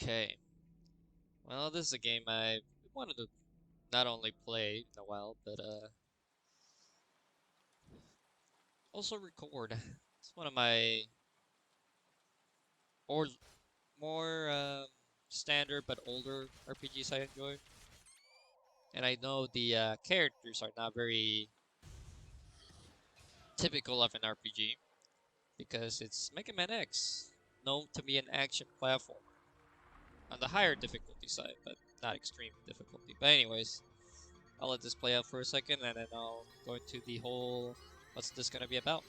Okay. Well, this is a game I wanted to not only play in a while, but also record. It's one of my or more standard but older RPGs I enjoy. And I know the characters are not very typical of an RPG because it's Mega Man X, known to be an action platform on the higher difficulty side, but not extreme difficulty. But anyways, I'll let this play out for a second, and then I'll go into the whole what's this gonna be about.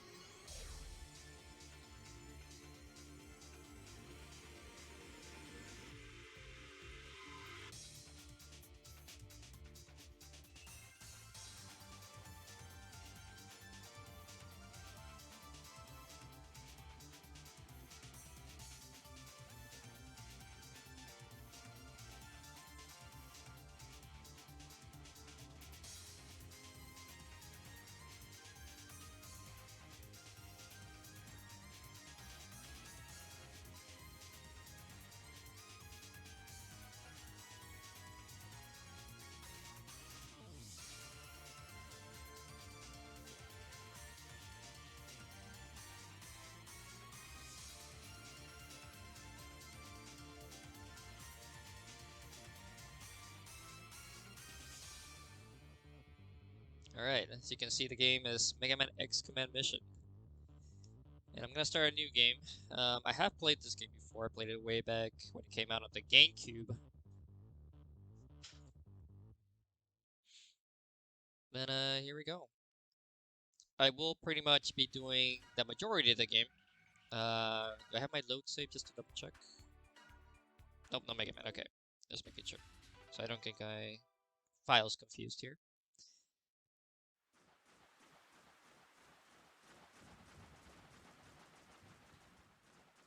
Alright, as you can see, the game is Mega Man X Command Mission. And I'm gonna start a new game. I have played this game before. I played it way back when it came out on the GameCube. Then here we go. I will pretty much be doing the majority of the game. Do I have my load save just to double check? Nope, no Mega Man. Okay, just making sure. So I don't get my files confused here.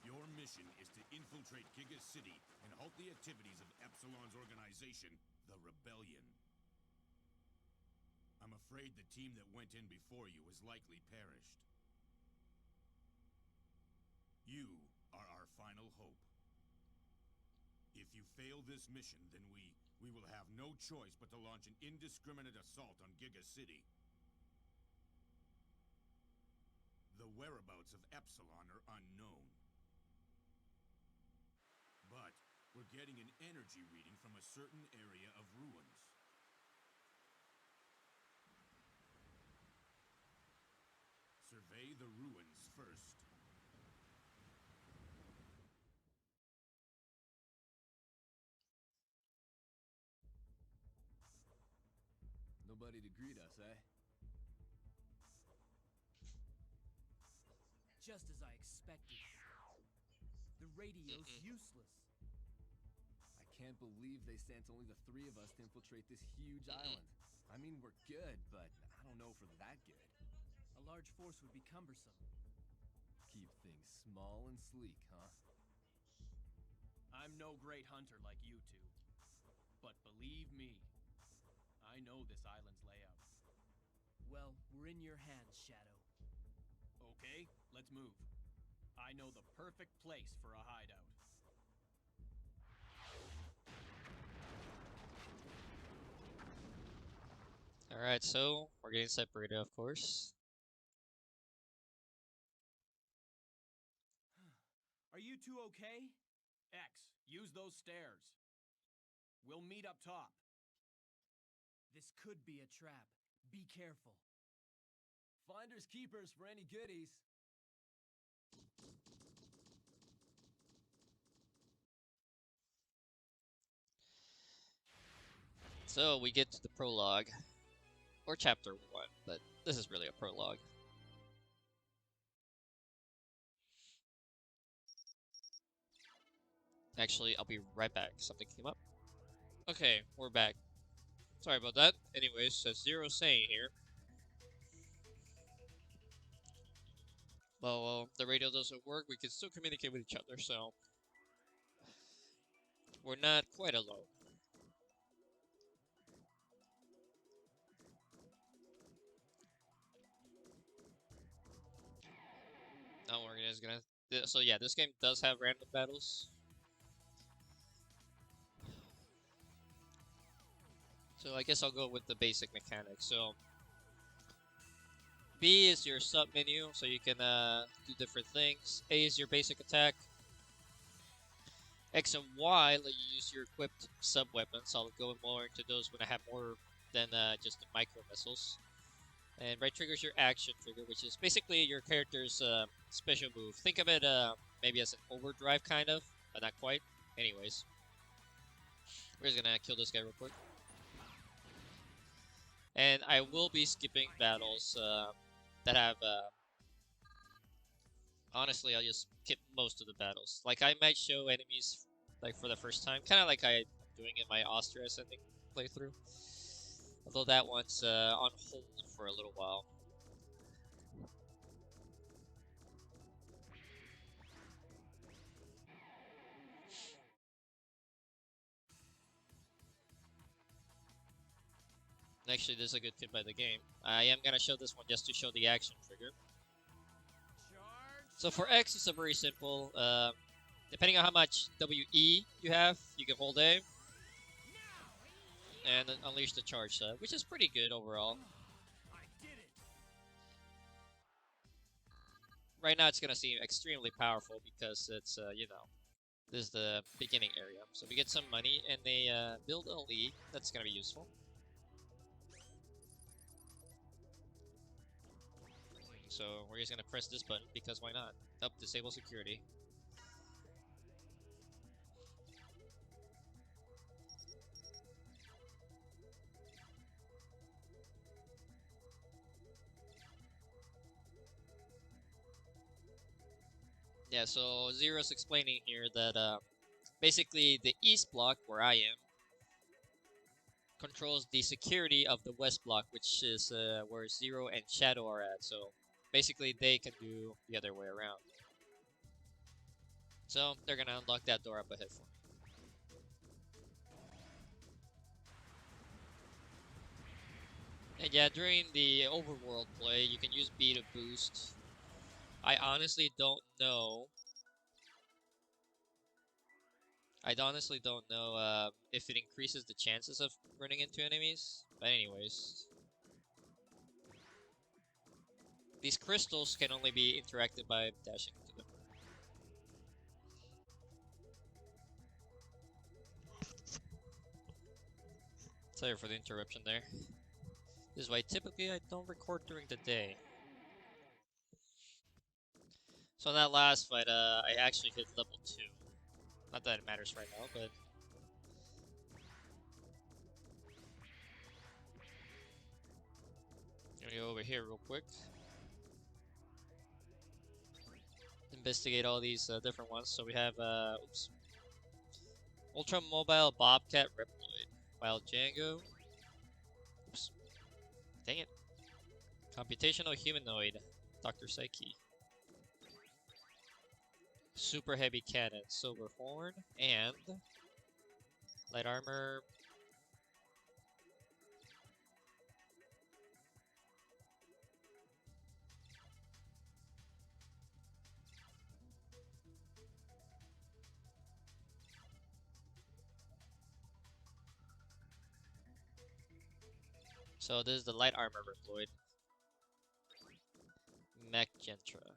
Your mission is to infiltrate Giga City and halt the activities of Epsilon's organization, the Rebellion. I'm afraid the team that went in before you has likely perished. You are our final hope. If you fail this mission, then we will have no choice but to launch an indiscriminate assault on Giga City. The whereabouts of Epsilon are unknown. But we're getting an energy reading from a certain area of ruins. Survey the ruins first. Nobody to greet us, eh? Just as I expected. The radio's useless. I can't believe they sent only the three of us to infiltrate this huge island. I mean, we're good, but I don't know if we're that good. A large force would be cumbersome. Keep things small and sleek, huh? I'm no great hunter like you two. But believe me, I know this island's layout. Well, we're in your hands, Shadow. Okay, let's move. I know the perfect place for a hideout. Alright, so we're getting separated, of course. Are you two okay? X, use those stairs. We'll meet up top. This could be a trap. Be careful. Finders keepers for any goodies. So we get to the prologue, or chapter 1, but this is really a prologue. Actually, I'll be right back. Something came up. Okay, we're back. Sorry about that. Anyways, as Zero's saying here, well, the radio doesn't work. We can still communicate with each other, so we're not quite alone. Now we're just gonna. So yeah, this game does have random battles. So I guess I'll go with the basic mechanics. So B is your sub menu, so you can do different things. A is your basic attack. X and Y let you use your equipped sub weapons. I'll go more into those when I have more than just the micro missiles. And right trigger is your action trigger, which is basically your character's special move. Think of it maybe as an overdrive kind of, but not quite. Anyways, we're just gonna kill this guy real quick. And I will be skipping battles that have honestly, I'll just skip most of the battles. Like, I might show enemies, like, for the first time. Kind of like I'm doing in my Austria Ascending playthrough. Although that one's on hold for a little while. Actually, this is a good tip by the game. I am going to show this one just to show the action trigger. So for X, it's a very simple. Depending on how much WE you have, you can hold A and then unleash the charge sub, which is pretty good overall. Right now, it's going to seem extremely powerful because it's, you know, this is the beginning area. So we get some money and they build a league. That's going to be useful. So we're just going to press this button because why not? Up, disable security. Yeah, so Zero's explaining here that basically the East block, where I am, controls the security of the West block, which is where Zero and Shadow are at. So basically they can do the other way around. So they're gonna unlock that door up ahead for me. And yeah, during the overworld play, you can use B to boost. I honestly don't know. If it increases the chances of running into enemies. But anyways, these crystals can only be interacted by dashing into them. Sorry for the interruption there. This is why typically I don't record during the day. So in that last fight, I actually hit level 2. Not that it matters right now, but... Let me go over here real quick. Investigate all these different ones. So we have, oops. Ultra Mobile Bobcat Reploid. Wild Django. Oops. Dang it. Computational Humanoid. Dr. Psyche. Super Heavy Cannon. Silver Horn. And... Light Armor. So this is the Light Armor Reploid. Mech Gentra.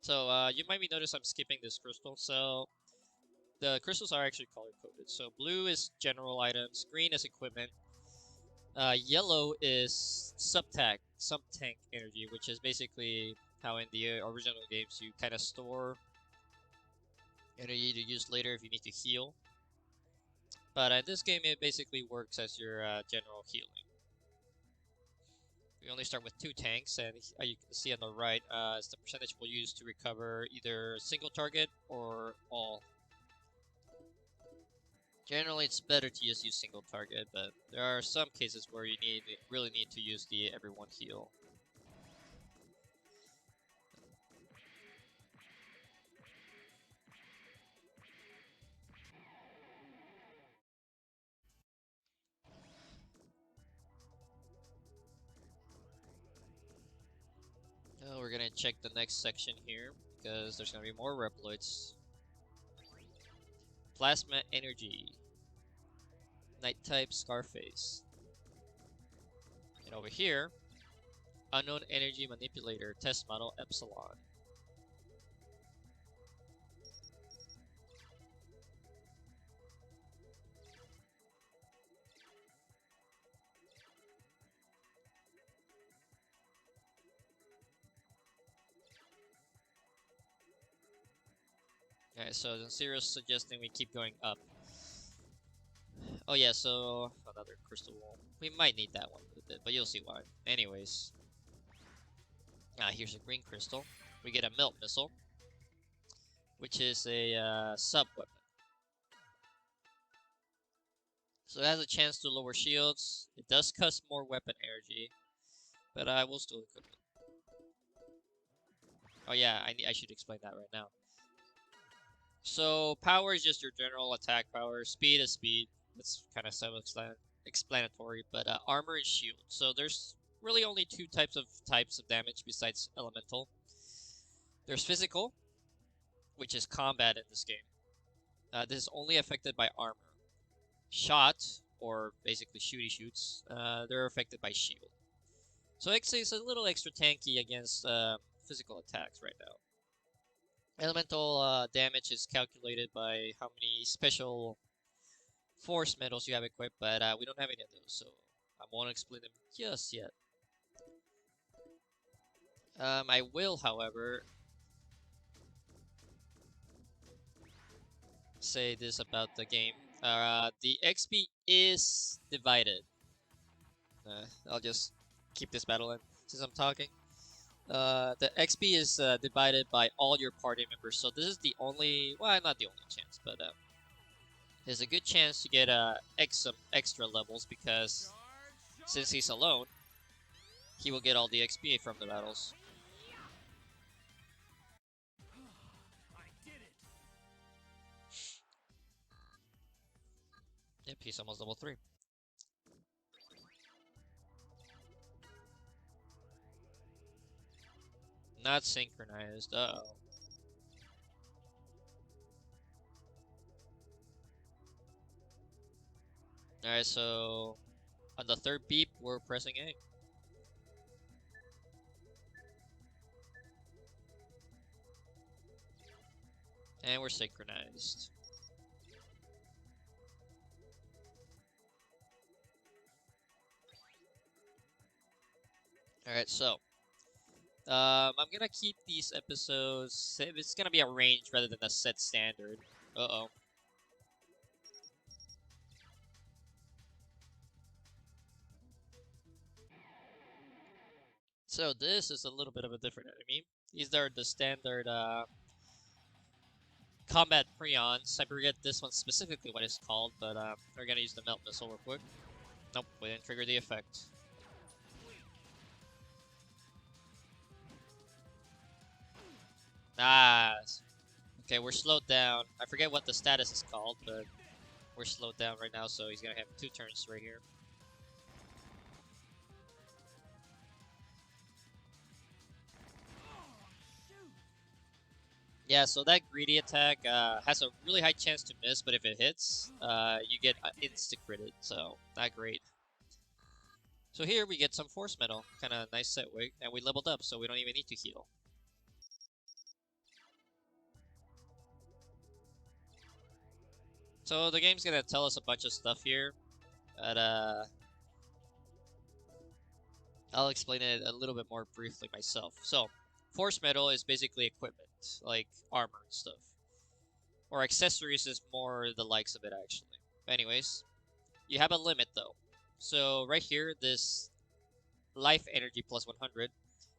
So you might be notice I'm skipping this crystal. So the crystals are actually color coded. So blue is general items, green is equipment, yellow is sub-tank energy, which is basically how in the original games you kind of store energy to use later if you need to heal. But in this game, it basically works as your general healing. We only start with 2 tanks, and you can see on the right is the percentage we'll use to recover either single target or all. Generally, it's better to just use single target, but there are some cases where you really need to use the everyone heal. We're gonna check the next section here because there's gonna be more Reploids. Plasma energy. Night type Scarface. And over here, Unknown Energy Manipulator Test Model Epsilon. Alright, so Zero's suggesting we keep going up. Oh yeah, so another crystal wall. We might need that one with it, but you'll see why. Anyways. Here's a green crystal. We get a melt missile, which is a sub-weapon. So it has a chance to lower shields. It does cost more weapon energy, but I will still equip it. Oh yeah, I should explain that right now. So power is just your general attack power. Speed is speed. That's kind of self-explanatory. But armor and shield. So there's really only two types of damage besides elemental. There's physical, which is combat in this game. This is only affected by armor. Shot, or basically shooty shoots, they're affected by shield. So actually it's a little extra tanky against physical attacks right now. Elemental damage is calculated by how many special force medals you have equipped, but we don't have any of those, so I won't explain them just yet. I will, however, say this about the game. The XP is divided. I'll just keep this battle in since I'm talking. The XP is divided by all your party members, so this is the only, well, not the only chance, but there's a good chance to get some extra levels because since he's alone, he will get all the XP from the battles. I did it. Yep, he's almost level 3. Not synchronized. Uh-oh. Alright, so on the third beep, we're pressing A. And we're synchronized. Alright, so I'm gonna keep these episodes. It's gonna be a range rather than a set standard. Uh-oh. So this is a little bit of a different enemy. These are the standard combat prions. I forget this one specifically what it's called, but we're gonna use the melt missile real quick. Nope, we didn't trigger the effect. Ah, okay, we're slowed down. I forget what the status is called, but we're slowed down right now, so he's gonna have 2 turns right here. Yeah, so that greedy attack has a really high chance to miss, but if it hits, you get insta-critted, so not great. So here we get some force metal, kind of nice set wig, and we leveled up, so we don't even need to heal. So the game's gonna tell us a bunch of stuff here, but I'll explain it a little bit more briefly myself. So, force metal is basically equipment, like armor and stuff. Or accessories is more the likes of it, actually. Anyways, you have a limit, though. So, right here, this life energy plus 100,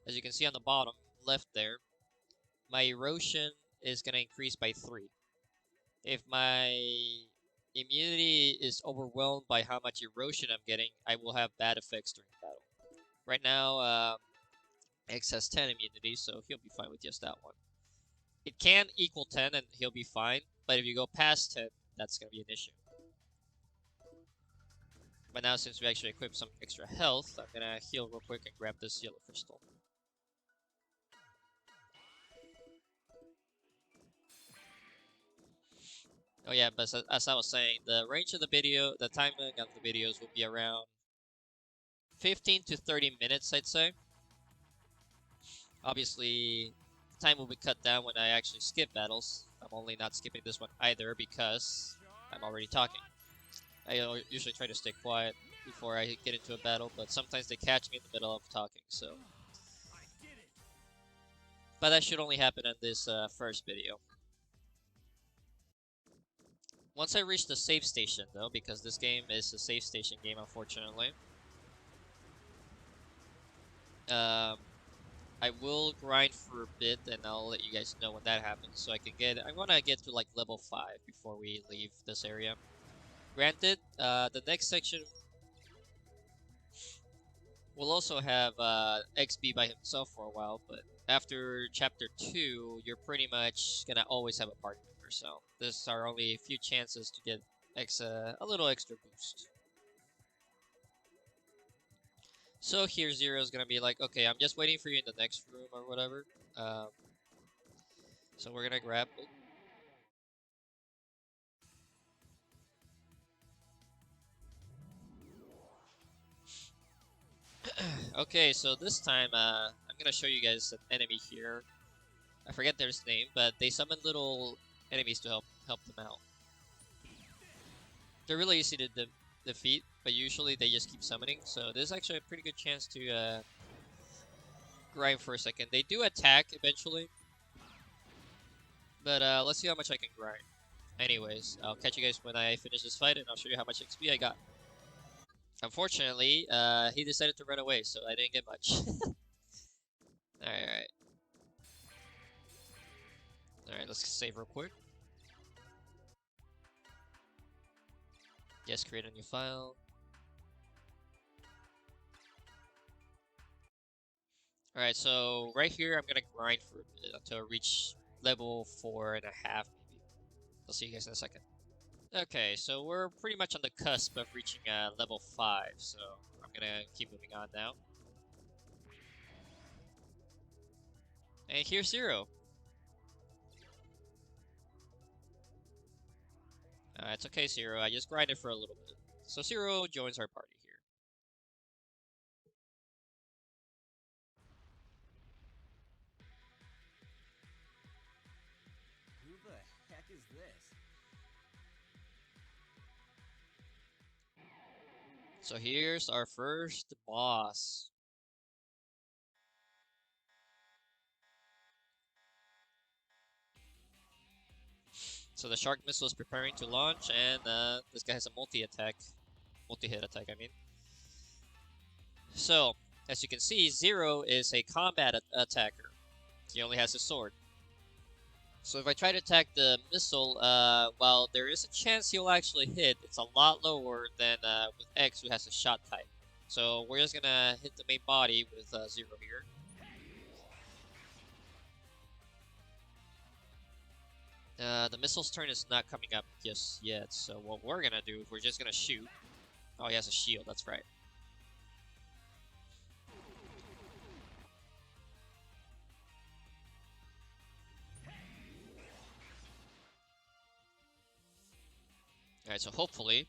as you can see on the bottom left there, my erosion is going to increase by 3. If my immunity is overwhelmed by how much erosion I'm getting, I will have bad effects during battle. Right now, X has 10 immunity, so he'll be fine with just that one. It can equal 10 and he'll be fine, but if you go past 10, that's going to be an issue. But now, since we actually equipped some extra health, I'm going to heal real quick and grab this yellow crystal. Oh yeah, but as I was saying, the range of the video, the timing of the videos will be around 15 to 30 minutes, I'd say. Obviously, time will be cut down when I actually skip battles. I'm only not skipping this one either because I'm already talking. I usually try to stay quiet before I get into a battle, but sometimes they catch me in the middle of talking, so. But that should only happen in this first video. Once I reach the save station, though, because this game is a save station game, unfortunately, I will grind for a bit, and I'll let you guys know when that happens, so I can get. I want to get to like level 5 before we leave this area. Granted, the next section will also have XB by himself for a while, but after chapter 2, you're pretty much gonna always have a party member, so this are only a few chances to get a little extra boost. So here Zero is gonna be like, okay, I'm just waiting for you in the next room or whatever. So we're gonna grab. Okay, so this time I'm gonna show you guys an enemy here. I forget their name, but they summon little enemies to help them out. They're really easy to defeat, but usually they just keep summoning. So this is actually a pretty good chance to grind for a second. They do attack eventually, but let's see how much I can grind. Anyways, I'll catch you guys when I finish this fight, and I'll show you how much XP I got. Unfortunately, he decided to run away, so I didn't get much. Alright. Alright, let's save real quick. Yes, create a new file. Alright, so right here I'm gonna grind for a bit until I reach level 4.5 maybe. I'll see you guys in a second. Okay, so we're pretty much on the cusp of reaching level 5, so I'm gonna keep moving on now. And here's Zero. It's okay, Zero. I just grinded for a little bit. So Zero joins our party here. Who the heck is this? So here's our first boss. So the shark missile is preparing to launch, and this guy has a multi-hit attack, I mean. So, as you can see, Zero is a combat attacker. He only has a sword. So if I try to attack the missile, while there is a chance he'll actually hit, it's a lot lower than with X, who has a shot type. So we're just gonna hit the main body with Zero here. The missile's turn is not coming up just yet, so what we're gonna do is we're just gonna shoot. Oh, he has a shield, that's right. Alright, so hopefully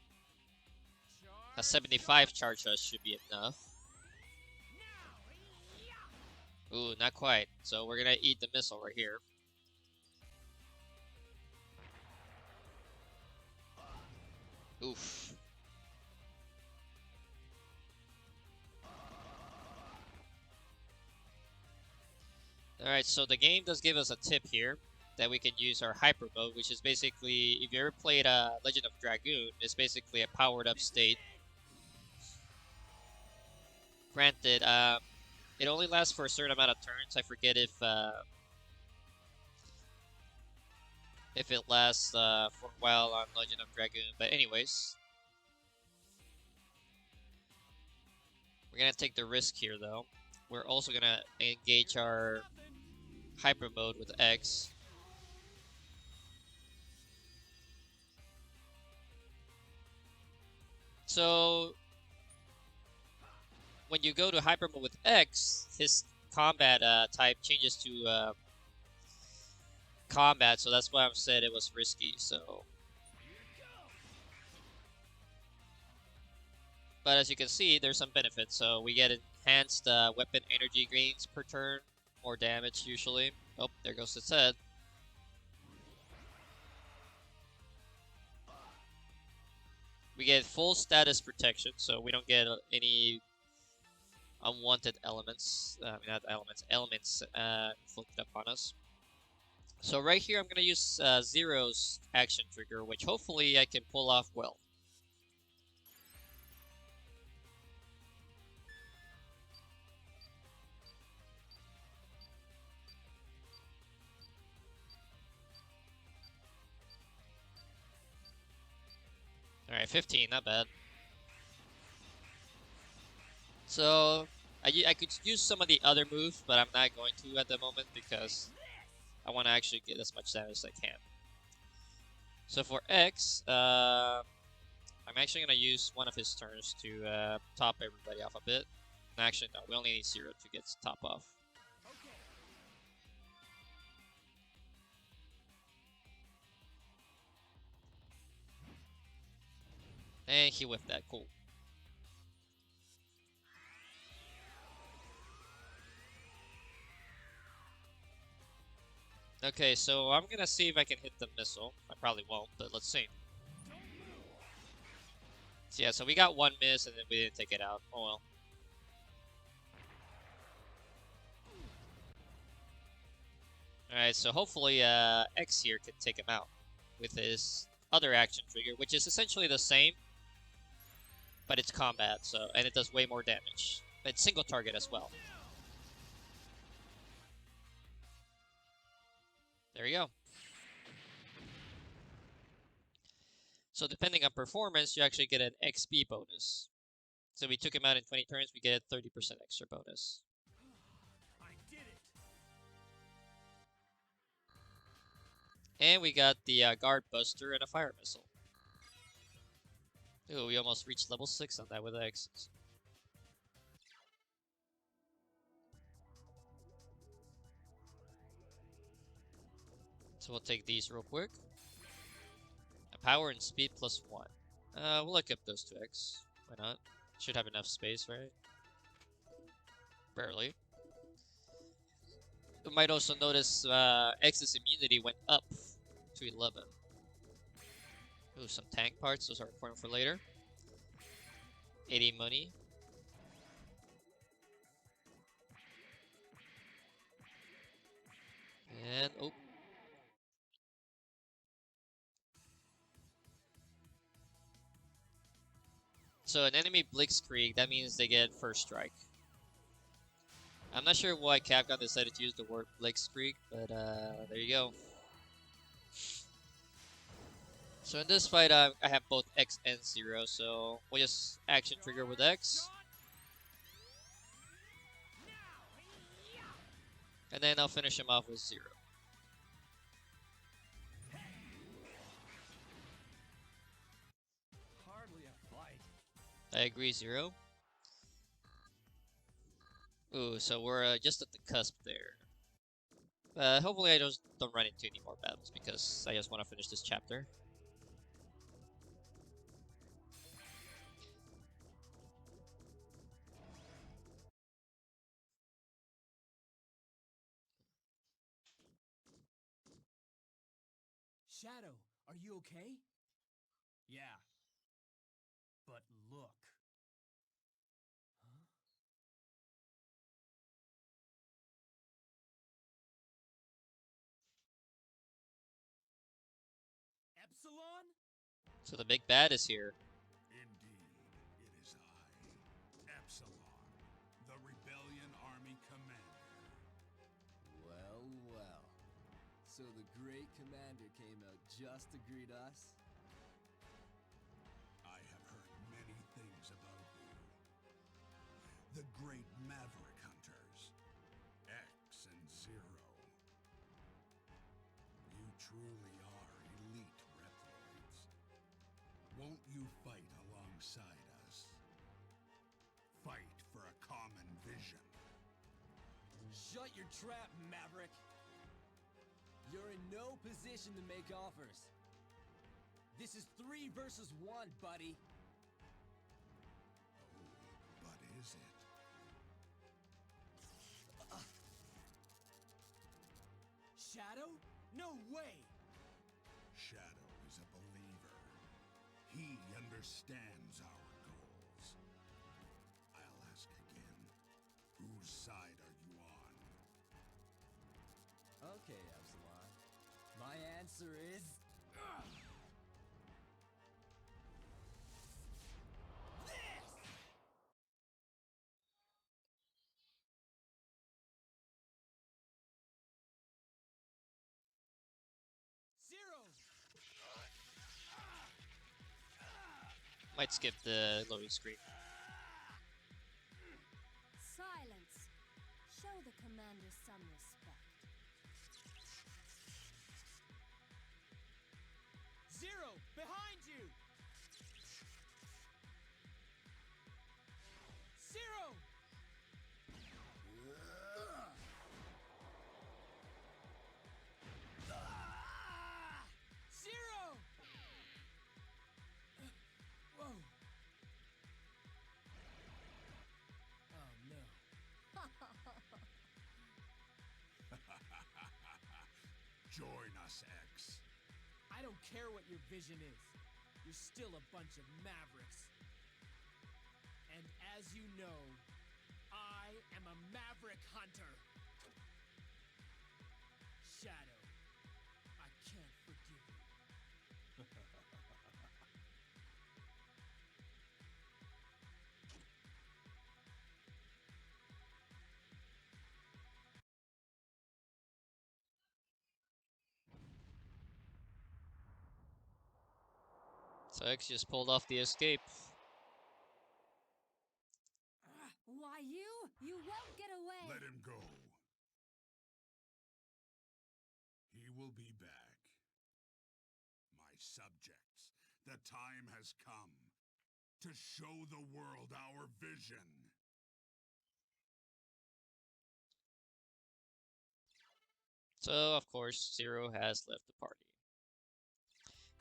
a 75 charge rush should be enough. Ooh, not quite. So we're gonna eat the missile right here. Oof. Alright, so the game does give us a tip here that we can use our hyper mode, which is basically, if you ever played Legend of Dragoon, it's basically a powered up state. Granted, it only lasts for a certain amount of turns. I forget if it lasts for a while on Legend of Dragoon, but anyways. We're gonna take the risk here though. We're also gonna engage our hyper mode with X. So when you go to hyper mode with X, his combat type changes to combat, so that's why I've said it was risky. So But as you can see, there's some benefits. So we get enhanced weapon energy gains per turn, more damage usually. Oh, there goes its head. We get full status protection, so we don't get any unwanted elements, not elements inflicted upon us. So right here, I'm gonna use Zero's action trigger, which hopefully I can pull off well. All right, 15, not bad. So I could use some of the other moves, but I'm not going to at the moment because I want to actually get as much damage as I can. So for X, I'm actually going to use one of his turns to top everybody off a bit. Actually, no, we only need Zero to get top off. And he whiffed that, cool. Okay, so I'm gonna see if I can hit the missile. I probably won't, but let's see. So yeah, so we got one miss and then we didn't take it out. Oh well. Alright, so hopefully X here can take him out with his other action trigger, which is essentially the same, but it's combat, so and it does way more damage. It's single target as well. There you go. So depending on performance, you actually get an XP bonus. So we took him out in 20 turns, we get a 30% extra bonus. I did it. And we got the guard buster and a fire missile. Ooh, we almost reached level 6 on that with X's. So we'll take these real quick. Power and speed plus 1. We'll look up those 2x. Why not? Should have enough space, right? Barely. You might also notice X's immunity went up to 11. Ooh, some tank parts. Those are important for later. 80 money. And, oh. So an enemy Blitzkrieg, that means they get first strike. I'm not sure why Capcom decided to use the word Blitzkrieg, but there you go. So in this fight, I have both X and Zero, so we'll just action trigger with X. And then I'll finish him off with Zero. Hardly a fight. I agree, Zero. Ooh, so we're just at the cusp there. Hopefully I don't run into any more battles because I just want to finish this chapter. Shadow, are you okay? Yeah. But look. Huh? Epsilon? So the big bad is here. Indeed, it is I, Epsilon, the Rebellion Army Commander. Well, well. So the great commander came out just to greet us? I have heard many things about you. The great Maverick Hunters, X and Zero. You truly are elite Reploids. Won't you fight alongside us? Fight for a common vision. Shut your trap, Maverick! You're in no position to make offers. This is 3 versus 1, buddy. is it? Shadow? No way! Shadow is a believer. He understands our goals. I'll ask again. Whose side are you on? Okay, Epsilon. My answer is... Zero! Might skip the loading screen. Silence. Show the commander some respect. Zero! Behind you! Zero! Zero! Whoa! Oh no. Join us, X. I don't care what your vision is. You're still a bunch of mavericks. And as you know, I am a maverick hunter. Shadow, I can't forgive you. So X just pulled off the escape. Why you won't get away. Let him go. He will be back. My subjects, the time has come to show the world our vision. So, of course, Zero has left the party.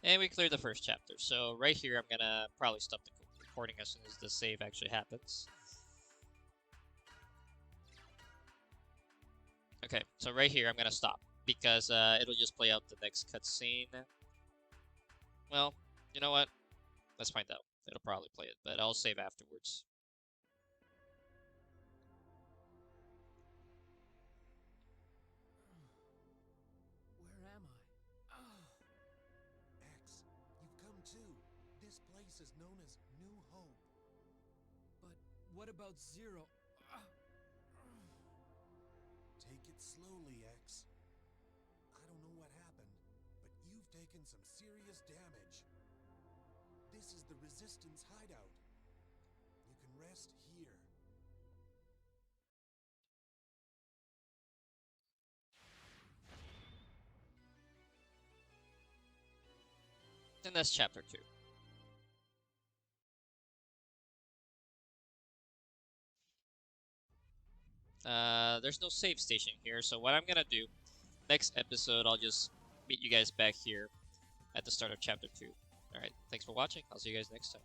And we cleared the first chapter. So, right here, I'm gonna probably stop the recording as soon as the save actually happens. Okay, so right here, I'm gonna stop. Because it'll just play out the next cutscene. Well, you know what? Let's find out. It'll probably play it, but I'll save afterwards. Where am I? X, you've come too. This place is known as New Hope. But what about Zero? Take it slowly, X. I don't know what happened, but you've taken some serious damage. This is the Resistance Hideout. You can rest here. And that's chapter 2. There's no save station here, so what I'm gonna do, next episode, I'll just meet you guys back here at the start of chapter 2. Alright, thanks for watching. I'll see you guys next time.